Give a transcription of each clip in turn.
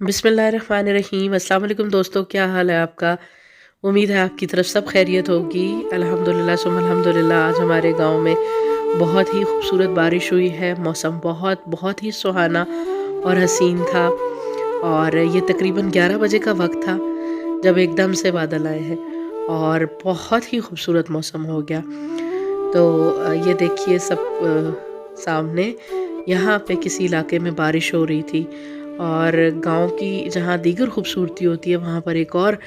बिस्मिल्लाहिर्रहमानिर्रहीम। अस्सलाम वालेकुम दोस्तों, क्या हाल है आपका। उम्मीद है आपकी तरफ सब खैरियत होगी। अल्हम्दुलिल्लाह सुम्मा अल्हम्दुलिल्लाह। आज हमारे गांव में बहुत ही खूबसूरत बारिश हुई है। मौसम बहुत बहुत ही सुहाना और हसीन था। और ये तकरीबन 11 बजे का वक्त था जब एकदम से बादल आए हैं और बहुत ही खूबसूरत मौसम हो गया। तो ये देखिए सब सामने यहाँ पे किसी इलाके में बारिश हो रही थी और गांव की जहाँ दीगर खूबसूरती होती है वहाँ पर एक और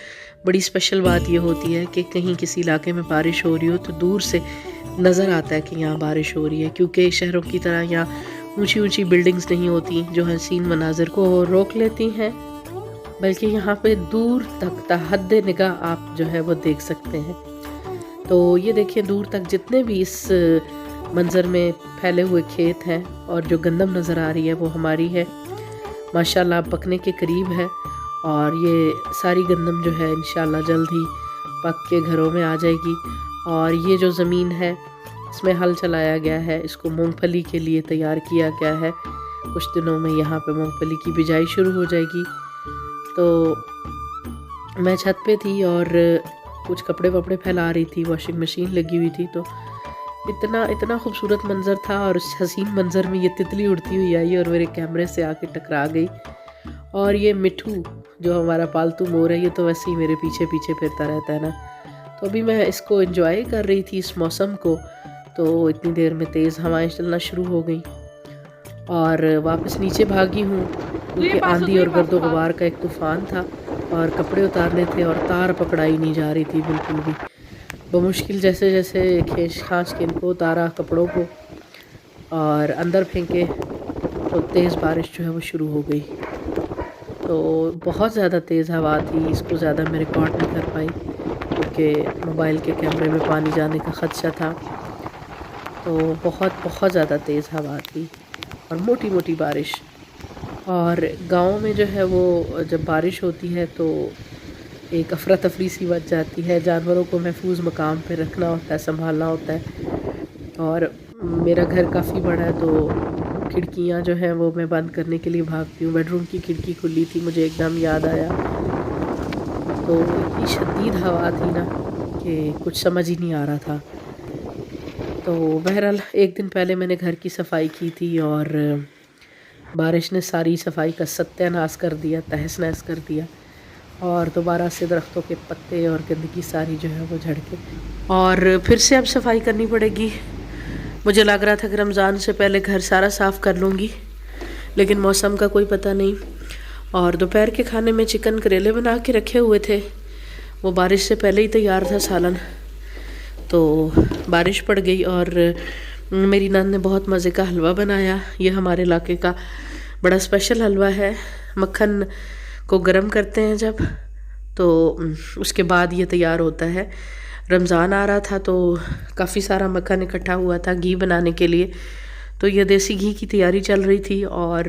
बड़ी स्पेशल बात ये होती है कि कहीं किसी इलाके में बारिश हो रही हो तो दूर से नज़र आता है कि यहाँ बारिश हो रही है, क्योंकि शहरों की तरह यहाँ ऊंची ऊंची बिल्डिंग्स नहीं होती जो हसीन मनाजिर को रोक लेती हैं, बल्कि यहाँ पे दूर तक तहद निगाह आप जो है वो देख सकते हैं। तो ये देखिए दूर तक जितने भी इस मंज़र में फैले हुए खेत हैं और जो गंदम नज़र आ रही है वो हमारी है। माशाल्लाह पकने के करीब है और ये सारी गंदम जो है इंशाल्लाह जल्द ही पक के घरों में आ जाएगी। और ये जो ज़मीन है इसमें हल चलाया गया है, इसको मूंगफली के लिए तैयार किया गया है। कुछ दिनों में यहाँ पे मूंगफली की बिजाई शुरू हो जाएगी। तो मैं छत पे थी और कुछ कपड़े वपड़े फैला रही थी, वॉशिंग मशीन लगी हुई थी। तो इतना इतना खूबसूरत मंज़र था और उस हसीन मंज़र में ये तितली उड़ती हुई आई और मेरे कैमरे से आके टकरा गई। और ये मिठू जो हमारा पालतू मोर है ये तो वैसे ही मेरे पीछे पीछे फिरता रहता है ना। तो अभी मैं इसको एंजॉय कर रही थी इस मौसम को, तो इतनी देर में तेज़ हवाएं चलना शुरू हो गई और वापस नीचे भागी हूँ क्योंकि आंधी और गर्दो गुबार का एक तूफ़ान था और कपड़े उतारने थे और तार पकड़ाई नहीं जा रही थी बिल्कुल भी। बमुश्किल जैसे जैसे खींच खांच के इनको उतारा कपड़ों को और अंदर फेंके तो तेज़ बारिश जो है वो शुरू हो गई। तो बहुत ज़्यादा तेज़ हवा थी, इसको ज़्यादा मैं रिकॉर्ड नहीं कर पाई क्योंकि मोबाइल के कैमरे में पानी जाने का ख़दशा था। तो बहुत बहुत ज़्यादा तेज़ हवा थी और मोटी मोटी बारिश। और गांव में जो है वो जब बारिश होती है तो एक अफरा तफरी सी बच जाती है। जानवरों को महफूज मकाम पे रखना होता है, संभालना होता है। और मेरा घर काफ़ी बड़ा है तो खिड़कियाँ जो हैं वो मैं बंद करने के लिए भागती हूँ। बेडरूम की खिड़की खुली थी, मुझे एकदम याद आया। तो इतनी शदीद हवा थी ना कि कुछ समझ ही नहीं आ रहा था। तो बहरहाल एक दिन पहले मैंने घर की सफाई की थी और बारिश ने सारी सफाई का सत्यानाश कर दिया, तहस नहस कर दिया और दोबारा से दरख्तों के पत्ते और गंदगी सारी जो है वो झड़ के और फिर से अब सफाई करनी पड़ेगी। मुझे लग रहा था कि रमज़ान से पहले घर सारा साफ़ कर लूँगी, लेकिन मौसम का कोई पता नहीं। और दोपहर के खाने में चिकन करेले बना के रखे हुए थे, वो बारिश से पहले ही तैयार था सालन। तो बारिश पड़ गई और मेरी नंद ने बहुत मज़े का हलवा बनाया। ये हमारे इलाके का बड़ा स्पेशल हलवा है। मक्खन को गरम करते हैं जब तो उसके बाद ये तैयार होता है। रमज़ान आ रहा था तो काफ़ी सारा मक्खन इकट्ठा हुआ था घी बनाने के लिए, तो ये देसी घी की तैयारी चल रही थी। और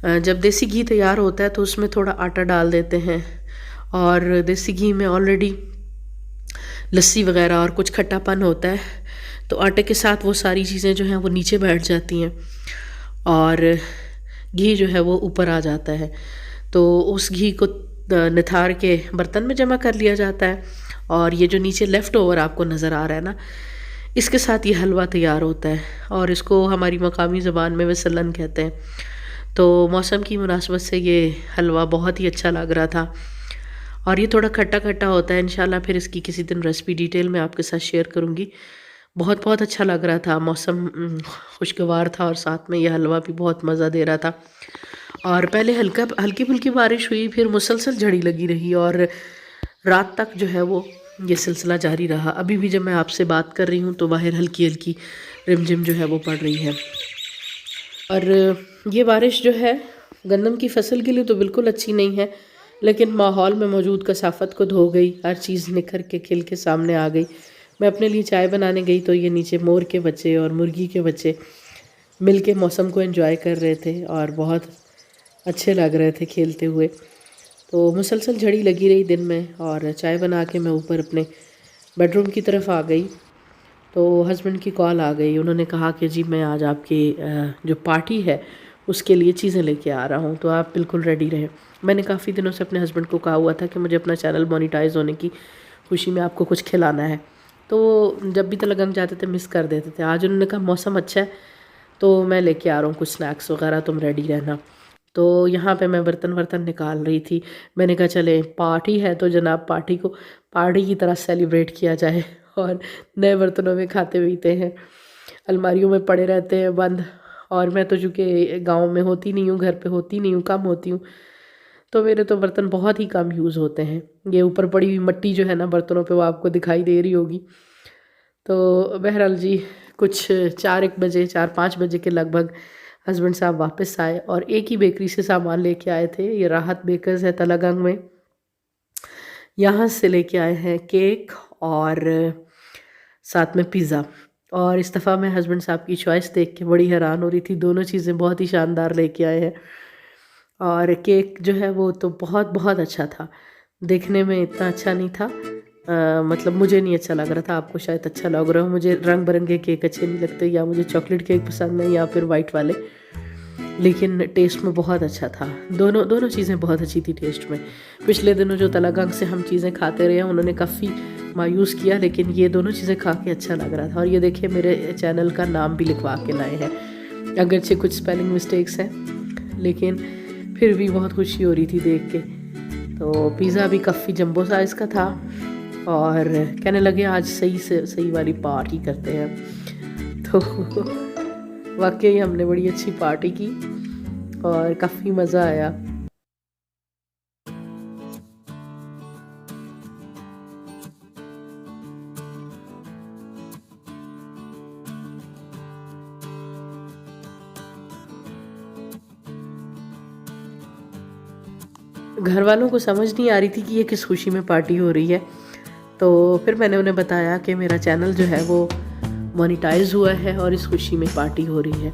जब देसी घी तैयार होता है तो उसमें थोड़ा आटा डाल देते हैं और देसी घी में ऑलरेडी लस्सी वगैरह और कुछ खट्टापन होता है, तो आटे के साथ वो सारी चीज़ें जो हैं वो नीचे बैठ जाती हैं और घी जो है वो ऊपर आ जाता है। तो उस घी को निथार के बर्तन में जमा कर लिया जाता है और ये जो नीचे लेफ़्ट ओवर आपको नज़र आ रहा है ना, इसके साथ ये हलवा तैयार होता है और इसको हमारी मकामी ज़बान में वसलन कहते हैं। तो मौसम की मुनासबत से ये हलवा बहुत ही अच्छा लग रहा था और ये थोड़ा खट्टा खट्टा होता है। इंशाल्लाह फिर इसकी किसी दिन रेसिपी डिटेल में आपके साथ शेयर करूँगी। बहुत बहुत अच्छा लग रहा था, मौसम खुशगवार था और साथ में ये हलवा भी बहुत मज़ा दे रहा था। और पहले हल्की फुल्की बारिश हुई, फिर मुसलसल झड़ी लगी रही और रात तक जो है वो ये सिलसिला जारी रहा। अभी भी जब मैं आपसे बात कर रही हूँ तो बाहर हल्की हल्की रिमझिम जो है वो पड़ रही है। और ये बारिश जो है गंदम की फसल के लिए तो बिल्कुल अच्छी नहीं है, लेकिन माहौल में मौजूद कसाफत को धो गई, हर चीज़ निखर के खिल के सामने आ गई। मैं अपने लिए चाय बनाने गई तो ये नीचे मोर के बच्चे और मुर्गी के बच्चे मिल के मौसम को एंजॉय कर रहे थे और बहुत अच्छे लग रहे थे खेलते हुए। तो मुसलसल झड़ी लगी रही दिन में और चाय बना के मैं ऊपर अपने बेडरूम की तरफ आ गई तो हस्बैंड की कॉल आ गई। उन्होंने कहा कि जी मैं आज आपकी जो पार्टी है उसके लिए चीज़ें लेके आ रहा हूँ, तो आप बिल्कुल रेडी रहें। मैंने काफ़ी दिनों से अपने हस्बैंड को कहा हुआ था कि मुझे अपना चैनल मोनेटाइज़ होने की खुशी में आपको कुछ खिलाना है, तो जब भी तलगंग जाते थे मिस कर देते थे। आज उन्होंने कहा मौसम अच्छा है तो मैं लेके आ रहा हूँ कुछ स्नैक्स वगैरह, तुम रेडी रहना। तो यहाँ पे मैं बर्तन वर्तन निकाल रही थी। मैंने कहा चले पार्टी है तो जनाब पार्टी को पार्टी की तरह सेलिब्रेट किया जाए और नए बर्तनों में खाते पीते हैं। अलमारियों में पड़े रहते हैं बंद, और मैं तो चूँकि गाँव में होती नहीं हूँ, घर पे होती नहीं हूँ, कम होती हूँ, तो मेरे तो बर्तन बहुत ही कम यूज़ होते हैं। ये ऊपर पड़ी हुई मिट्टी जो है ना बर्तनों पे, वो आपको दिखाई दे रही होगी। तो बहरहाल जी, कुछ 4-1 बजे 4-5 बजे के लगभग हस्बैंड साहब वापस आए और एक ही बेकरी से सामान लेके आए थे। ये राहत बेकर्स है तलागंग में। यहाँ से लेके आए हैं केक और साथ में पिज़्ज़ा। और इस दफ़ा मैं हस्बैंड साहब की चॉइस देख के बड़ी हैरान हो रही थी, दोनों चीज़ें बहुत ही शानदार लेके आए हैं। और केक जो है वो तो बहुत बहुत अच्छा था, देखने में इतना अच्छा नहीं था, मतलब मुझे नहीं अच्छा लग रहा था, आपको शायद अच्छा लग रहा हो। मुझे रंग बिरंगे केक अच्छे नहीं लगते, या मुझे चॉकलेट केक पसंद है या फिर वाइट वाले, लेकिन टेस्ट में बहुत अच्छा था। दोनों दोनों चीज़ें बहुत अच्छी थी टेस्ट में। पिछले दिनों जो तलागंग से हम चीज़ें खाते रहे हैं उन्होंने काफ़ी मायूस किया, लेकिन ये दोनों चीज़ें खा के अच्छा लग रहा था। और ये देखिए मेरे चैनल का नाम भी लिखवा के लाए हैं, अगरचे कुछ स्पेलिंग मिस्टेक्स हैं, लेकिन फिर भी बहुत खुशी हो रही थी देख के। तो पिज़्ज़ा भी काफ़ी जंबो साइज़ का था और कहने लगे आज सही से सही वाली पार्टी करते हैं। तो वाकई हमने बड़ी अच्छी पार्टी की और काफ़ी मज़ा आया। घर वालों को समझ नहीं आ रही थी कि ये किस खुशी में पार्टी हो रही है, तो फिर मैंने उन्हें बताया कि मेरा चैनल जो है वो मोनेटाइज़ हुआ है और इस खुशी में पार्टी हो रही है।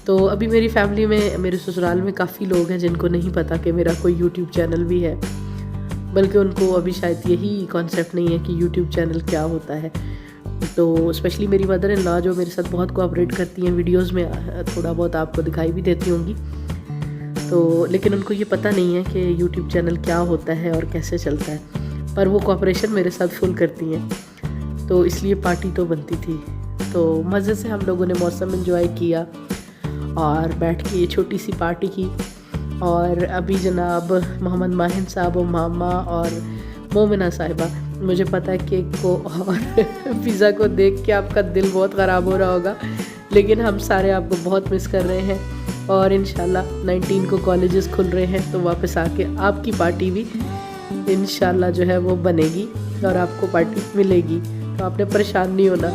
तो अभी मेरी फैमिली में, मेरे ससुराल में काफ़ी लोग हैं जिनको नहीं पता कि मेरा कोई यूट्यूब चैनल भी है, बल्कि उनको अभी शायद यही कॉन्सेप्ट नहीं है कि यूट्यूब चैनल क्या होता है। तो स्पेशली मेरी मदर इन लॉ जो मेरे साथ बहुत कोऑपरेट करती हैं, वीडियोज़ में थोड़ा बहुत आपको दिखाई भी देती होंगी, तो लेकिन उनको ये पता नहीं है कि यूट्यूब चैनल क्या होता है और कैसे चलता है, पर वो कोऑपरेशन मेरे साथ फुल करती हैं, तो इसलिए पार्टी तो बनती थी। तो मज़े से हम लोगों ने मौसम एंजॉय किया और बैठ के ये छोटी सी पार्टी की। और अभी जनाब मोहम्मद माहिन साहब और मामा और मोमिना साहिबा, मुझे पता है केक को और पिज़्ज़ा को देख के आपका दिल बहुत ख़राब हो रहा होगा, लेकिन हम सारे आपको बहुत मिस कर रहे हैं। और इंशाल्लाह 19 को कॉलेजेस खुल रहे हैं, तो वापस आके आपकी पार्टी भी इंशाल्लाह जो है वो बनेगी और आपको पार्टी मिलेगी, तो आपने परेशान नहीं होना।